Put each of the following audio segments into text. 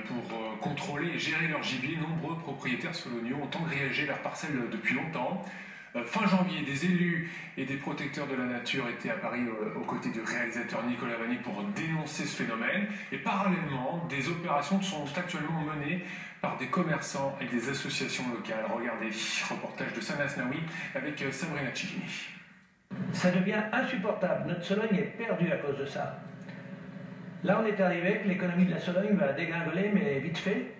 Pour contrôler et gérer leur gibier, nombreux propriétaires soloniaux ont engrillagé leurs parcelles depuis longtemps. Fin janvier, des élus et des protecteurs de la nature étaient à Paris aux côtés du réalisateur Nicolas Vanni pour dénoncer ce phénomène. Et parallèlement, des opérations sont actuellement menées par des commerçants et des associations locales. Regardez, reportage de Sana Asnaoui avec Sabrina Cicchini. Ça devient insupportable. Notre Sologne est perdue à cause de ça. Là, on est arrivé que l'économie de la Sologne va dégringoler, mais vite fait.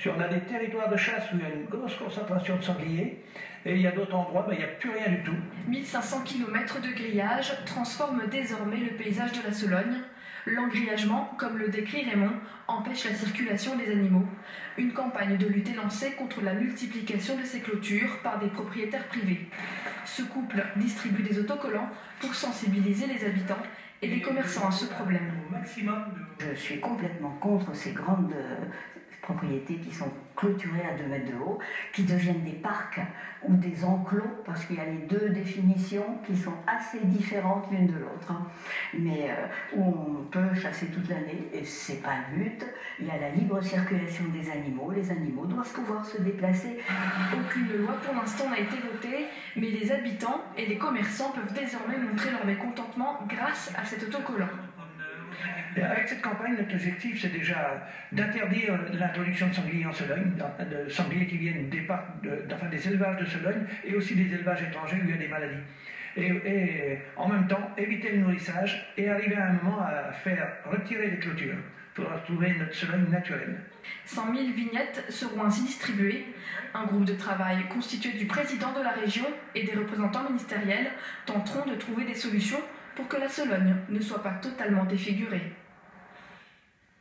On a des territoires de chasse où il y a une grosse concentration de sangliers, et il y a d'autres endroits où il n'y a plus rien du tout. 1500 km de grillage transforment désormais le paysage de la Sologne. L'engrillagement, comme le décrit Raymond, empêche la circulation des animaux. Une campagne de lutte est lancée contre la multiplication de ces clôtures par des propriétaires privés. Ce couple distribue des autocollants pour sensibiliser les habitants et les commerçants à ce problème. Je suis complètement contre ces grandes propriétés qui sont clôturées à 2 mètres de haut, qui deviennent des parcs ou des enclos, parce qu'il y a les deux définitions qui sont assez différentes l'une de l'autre, mais où on peut chasser toute l'année, et c'est pas le but. Il y a la libre circulation des animaux, les animaux doivent pouvoir se déplacer. Aucune loi pour l'instant n'a été votée, mais les habitants et les commerçants peuvent désormais montrer leur mécontentement grâce à cet autocollant. Et avec cette campagne, notre objectif, c'est déjà d'interdire l'introduction de sangliers en Sologne, de sangliers qui viennent des élevages de Sologne et aussi des élevages étrangers où il y a des maladies. Et en même temps, éviter le nourrissage et arriver à un moment à faire retirer les clôtures pour retrouver notre Sologne naturelle. 100 000 vignettes seront ainsi distribuées. Un groupe de travail constitué du président de la région et des représentants ministériels tenteront de trouver des solutions pour que la Sologne ne soit pas totalement défigurée.